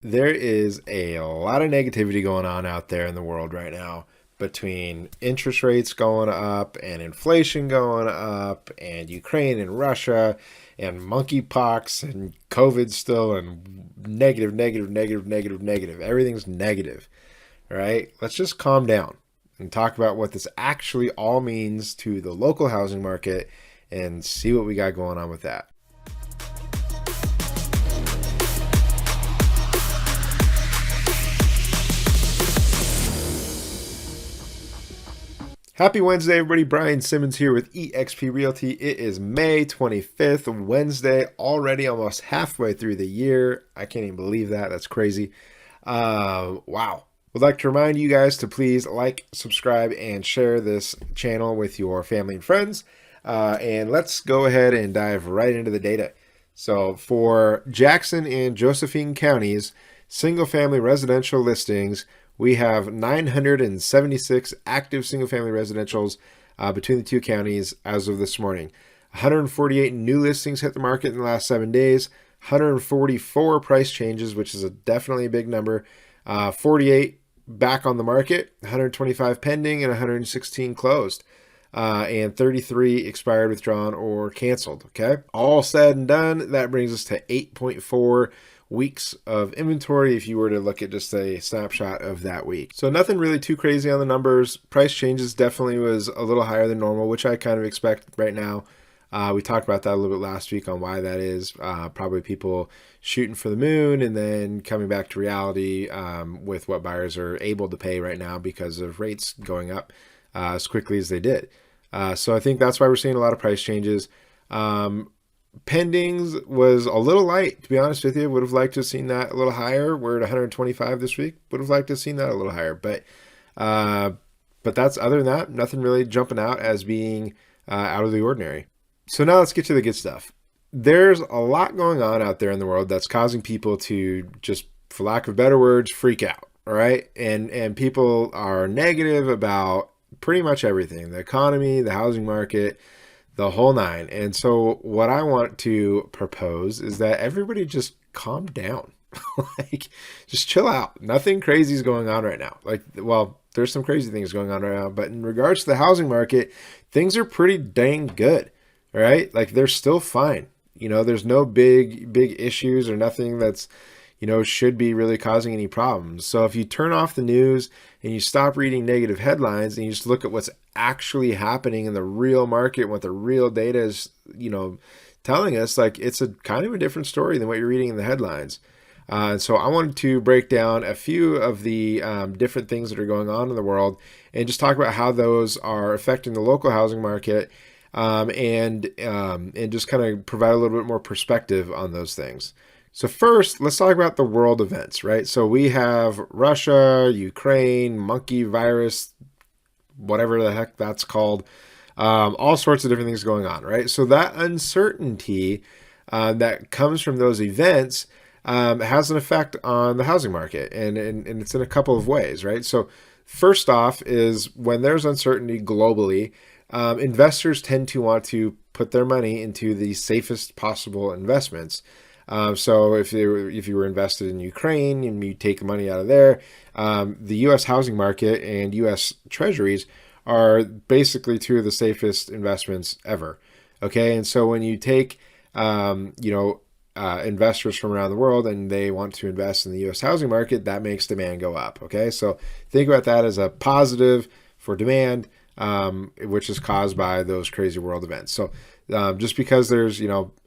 There is a lot of negativity going on out there in the world right now between interest rates going up and inflation going up and Ukraine and Russia and monkeypox and COVID still and negative, negative, negative, negative, negative. Everything's negative, right? Let's just calm down and talk about what this actually all means to the local housing market and see what we got going on with that. Happy Wednesday, everybody. Brian Simmons here with eXp Realty. It is May 25th, Wednesday, already almost halfway through the year. I can't even believe that. That's crazy. Wow. Would like to remind you guys to please like, subscribe, and share this channel with your family and friends. And let's go ahead and dive right into the data. So for Jackson and Josephine counties, single-family residential listings, we have 976 active single-family residentials between the two counties as of this morning. 148 new listings hit the market in the last 7 days. 144 price changes, which is definitely a big number. 48 back on the market, 125 pending, and 116 closed. And 33 expired, withdrawn, or canceled. Okay, all said and done, that brings us to 8.4 weeks of inventory if you were to look at just a snapshot of that week. So nothing really too crazy on the numbers. Price changes definitely was a little higher than normal, which I kind of expect right now. We talked about that a little bit last week on why that is. Probably people shooting for the moon and then coming back to reality with what buyers are able to pay right now because of rates going up as quickly as they did. So I think that's why we're seeing a lot of price changes. Pendings was a little light, to be honest with you. Would have liked to have seen that a little higher. We're at 125 this week. Would have liked to have seen that a little higher. But that's, other than that, nothing really jumping out as being out of the ordinary. So now let's get to the good stuff. There's a lot going on out there in the world that's causing people to just, for lack of better words, freak out. All right. And people are negative about pretty much everything, the economy, the housing market, the whole nine. And so what I want to propose is that everybody just calm down. Like, just chill out. Nothing crazy is going on right now. Like, well, there's some crazy things going on right now, but in regards to the housing market, things are pretty dang good. All right. Like, they're still fine. There's no big issues or nothing that's, should be really causing any problems. So if you turn off the news and you stop reading negative headlines and you just look at what's actually happening in the real market, what the real data is, telling us, like, it's a kind of a different story than what you're reading in the headlines. So I wanted to break down a few of the different things that are going on in the world and just talk about how those are affecting the local housing market, and just kind of provide a little bit more perspective on those things. So first, let's talk about the world events, right? So we have Russia, Ukraine, monkey virus, whatever the heck that's called, all sorts of different things going on, right? So that uncertainty that comes from those events has an effect on the housing market, and it's in a couple of ways, right? So first off is when there's uncertainty globally, investors tend to want to put their money into the safest possible investments. So if you were invested in Ukraine and you take the money out of there, the U.S. housing market and U.S. treasuries are basically two of the safest investments ever. Okay, and so when you take investors from around the world and they want to invest in the U.S. housing market, that makes demand go up. Okay, so think about that as a positive for demand, which is caused by those crazy world events. So just because there's,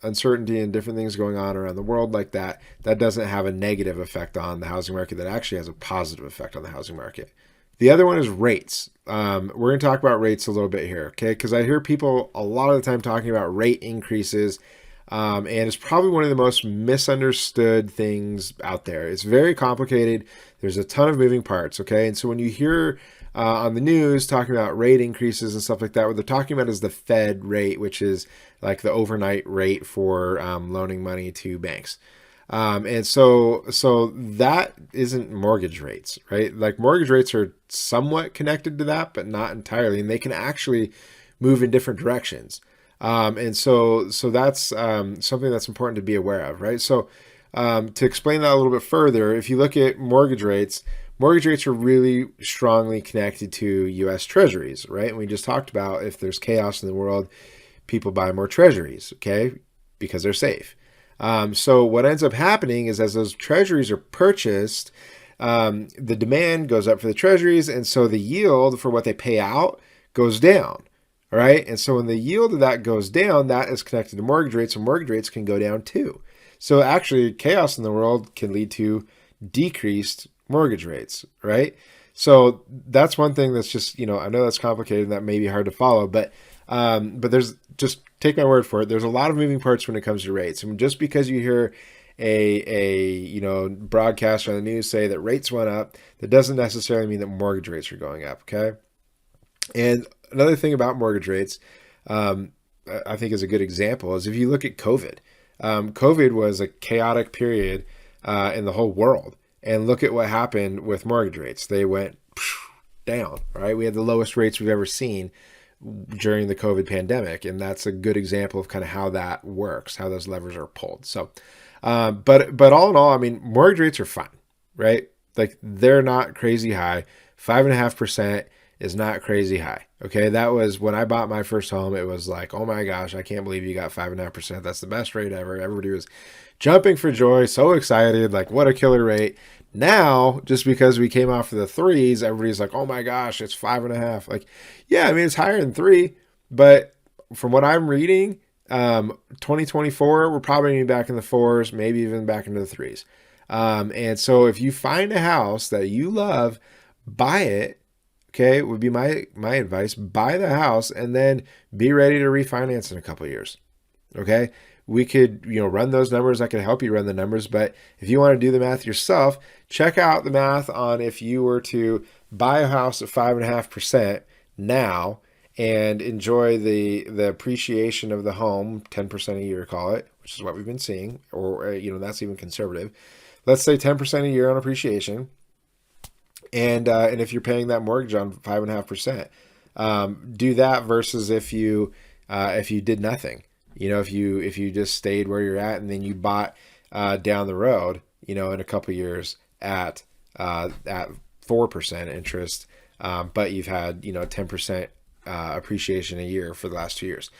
uncertainty and different things going on around the world like that, that doesn't have a negative effect on the housing market. That actually has a positive effect on the housing market. The other one is rates. We're going to talk about rates a little bit here, okay? Because I hear people a lot of the time talking about rate increases, and it's probably one of the most misunderstood things out there. It's very complicated. There's a ton of moving parts, okay? And so when you hear on the news talking about rate increases and stuff like that, what they're talking about is the Fed rate, which is like the overnight rate for loaning money to banks. And so that isn't mortgage rates, right? Like, mortgage rates are somewhat connected to that, but not entirely, and they can actually move in different directions. And so that's something that's important to be aware of, right? So To explain that a little bit further, if you look at mortgage rates are really strongly connected to U.S. Treasuries, right? And we just talked about if there's chaos in the world, people buy more Treasuries, okay, because they're safe. So what ends up happening is as those Treasuries are purchased, the demand goes up for the Treasuries, and so the yield for what they pay out goes down. All right. And so when the yield of that goes down, that is connected to mortgage rates, and mortgage rates can go down too. So actually, chaos in the world can lead to decreased mortgage rates, right? So that's one thing that's just, I know that's complicated and that may be hard to follow, but there's, just take my word for it, there's a lot of moving parts when it comes to rates. And just because you hear a broadcaster on the news say that rates went up, that doesn't necessarily mean that mortgage rates are going up, okay? And another thing about mortgage rates, I think is a good example, is if you look at COVID. COVID was a chaotic period in the whole world. And look at what happened with mortgage rates. They went down, right? We had the lowest rates we've ever seen during the COVID pandemic. And that's a good example of kind of how that works, how those levers are pulled. So, but all in all, I mean, mortgage rates are fine, right? Like they're not crazy high. 5.5% is not crazy high. Okay. That was when I bought my first home. It was like, oh my gosh, I can't believe you got 5.5%. That's the best rate ever. Everybody was jumping for joy, so excited, like what a killer rate. Now, just because we came off of the threes, everybody's like, oh my gosh, it's 5.5. Like, yeah, I mean, it's higher than 3, but from what I'm reading, 2024, we're probably going to be back in the 4s, maybe even back into the 3s. And so if you find a house that you love, buy it. Okay, would be my advice. Buy the house and then be ready to refinance in a couple of years. Okay, we could run those numbers. I can help you run the numbers, but if you want to do the math yourself, check out the math on if you were to buy a house at 5.5% now and enjoy the appreciation of the home, 10% a year, call it, which is what we've been seeing, or that's even conservative. Let's say 10% a year on appreciation. And if you're paying that mortgage on 5.5%, do that versus if you did nothing. If you just stayed where you're at and then you bought down the road, in a couple of years at 4% interest, but you've had 10% appreciation a year for the last 2 years.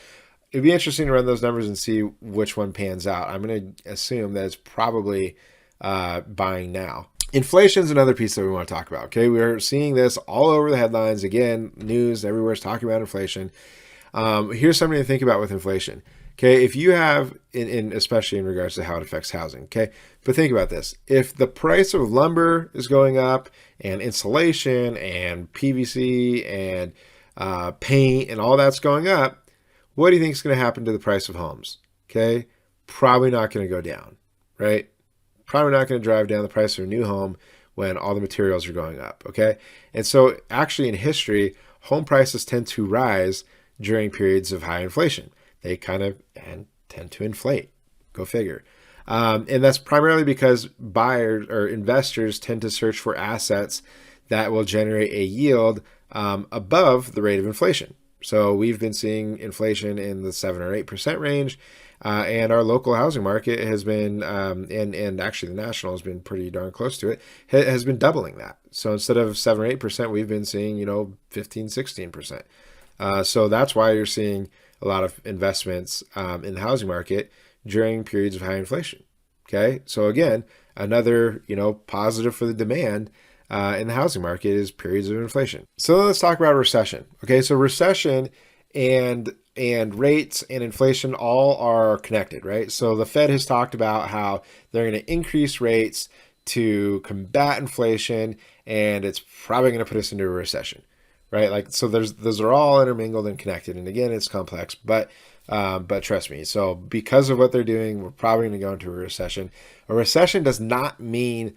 It'd be interesting to run those numbers and see which one pans out. I'm going to assume that it's probably buying now. Inflation is another piece that we want to talk about. Okay, we're seeing this all over the headlines. Again, news everywhere's talking about inflation. Here's something to think about with inflation. Okay, if you have, especially in regards to how it affects housing. Okay, but think about this: if the price of lumber is going up, and insulation, and PVC, and paint, and all that's going up, what do you think is going to happen to the price of homes? Okay, probably not going to go down, right? Probably not going to drive down the price of a new home when all the materials are going up, okay? And so actually in history, home prices tend to rise during periods of high inflation. They kind of tend to inflate. Go figure. And that's primarily because buyers or investors tend to search for assets that will generate a yield above the rate of inflation. So we've been seeing inflation in the 7 or 8% range. And our local housing market has been, and actually the national has been pretty darn close to it, has been doubling that. So instead of 7 or 8%, we've been seeing, 15, 16%. So that's why you're seeing a lot of investments in the housing market during periods of high inflation. Okay. So again, another, positive for the demand in the housing market is periods of inflation. So let's talk about recession. Okay. So recession and rates and inflation all are connected, right? So the Fed has talked about how they're going to increase rates to combat inflation, and it's probably going to put us into a recession, right? Like, so those are all intermingled and connected. And again, it's complex, but trust me. So because of what they're doing, we're probably going to go into a recession. A recession does not mean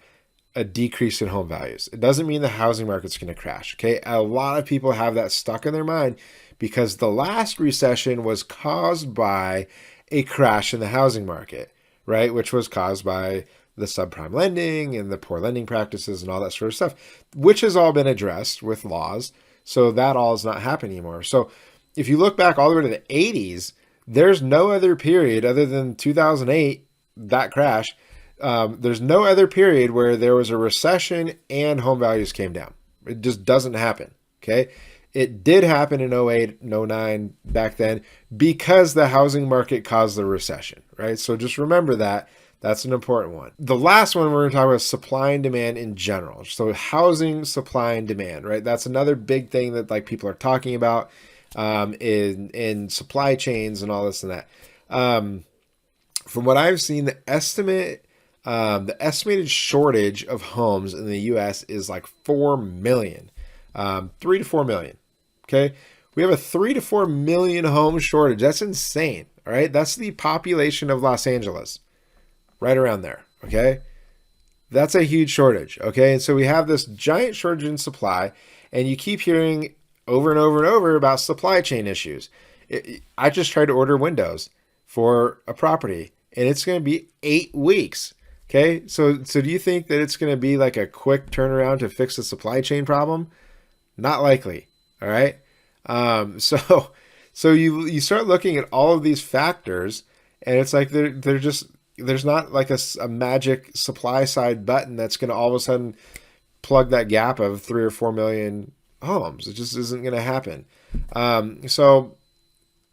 a decrease in home values. It doesn't mean the housing market's going to crash. Okay. A lot of people have that stuck in their mind because the last recession was caused by a crash in the housing market, right? Which was caused by the subprime lending and the poor lending practices and all that sort of stuff, which has all been addressed with laws. So that all is not happening anymore. So if you look back all the way to the 80s, there's no other period other than 2008, that crash, There's no other period where there was a recession and home values came down. It just doesn't happen. Okay. It did happen in 08, 09 back then because the housing market caused the recession, right? So just remember that. That's an important one. The last one we're going to talk about is supply and demand in general. So housing supply and demand, right? That's another big thing that like people are talking about in supply chains and all this and that. From what I've seen, the estimated shortage of homes in the U.S. is like 4 million, 3 to 4 million. Okay, we have a 3 to 4 million home shortage. That's insane. All right, that's the population of Los Angeles, right around there. Okay, that's a huge shortage. Okay, and so we have this giant shortage in supply, and you keep hearing over and over and over about supply chain issues. I just tried to order windows for a property, and it's going to be 8 weeks. Okay, so do you think that it's going to be like a quick turnaround to fix the supply chain problem? Not likely. All right. So you start looking at all of these factors, and it's like there's not like a magic supply side button that's going to all of a sudden plug that gap of 3 or 4 million homes. It just isn't going to happen. So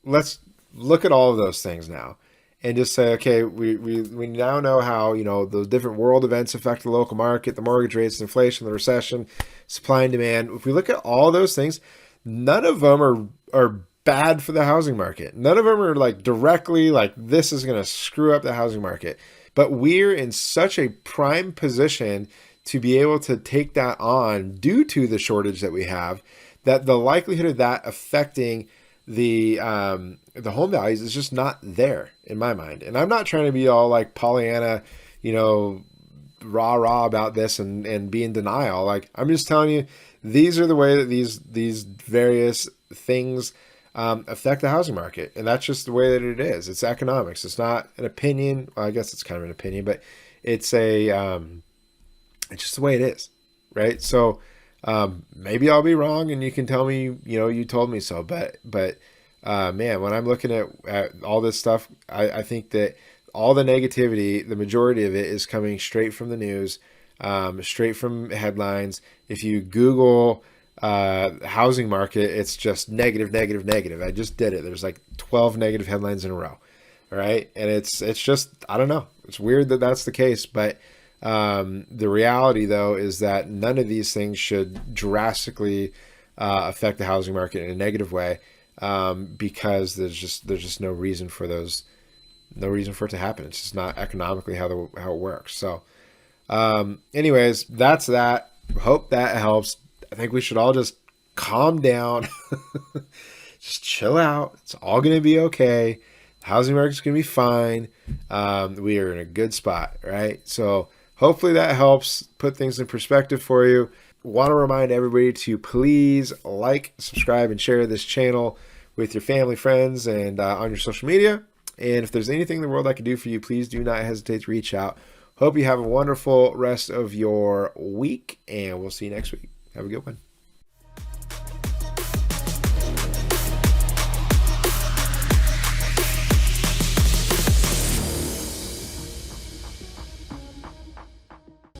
let's look at all of those things now and just say, okay, we now know how, those different world events affect the local market, the mortgage rates, inflation, the recession, supply and demand. If we look at all those things, none of them are bad for the housing market. None of them are like directly like this is going to screw up the housing market. But we're in such a prime position to be able to take that on due to the shortage that we have, that the likelihood of that affecting the home values is just not there in my mind. And I'm not trying to be all like Pollyanna, rah about this and be in denial. Like, I'm just telling you, these are the way that these various things affect the housing market. And that's just the way that it is. It's economics. It's not an opinion. Well, I guess it's kind of an opinion, but it's it's just the way it is. Right. So maybe I'll be wrong and you can tell me, you told me so, but man, when I'm looking at all this stuff, I think that all the negativity, the majority of it is coming straight from the news, straight from headlines. If you Google housing market, it's just negative. I just did it. There's like 12 negative headlines in a row. All right. And it's just, I don't know. It's weird that that's the case, but the reality though, is that none of these things should drastically affect the housing market in a negative way, because there's just no reason for it to happen. It's just not economically how it works. So, anyways, that's that. Hope that helps. I think we should all just calm down, just chill out. It's all going to be okay. The housing market's going to be fine. We are in a good spot, right? So hopefully that helps put things in perspective for you. Want to remind everybody to please like, subscribe, and share this channel with your family, friends, and on your social media. And if there's anything in the world I can do for you, please do not hesitate to reach out. Hope you have a wonderful rest of your week, and we'll see you next week. Have a good one.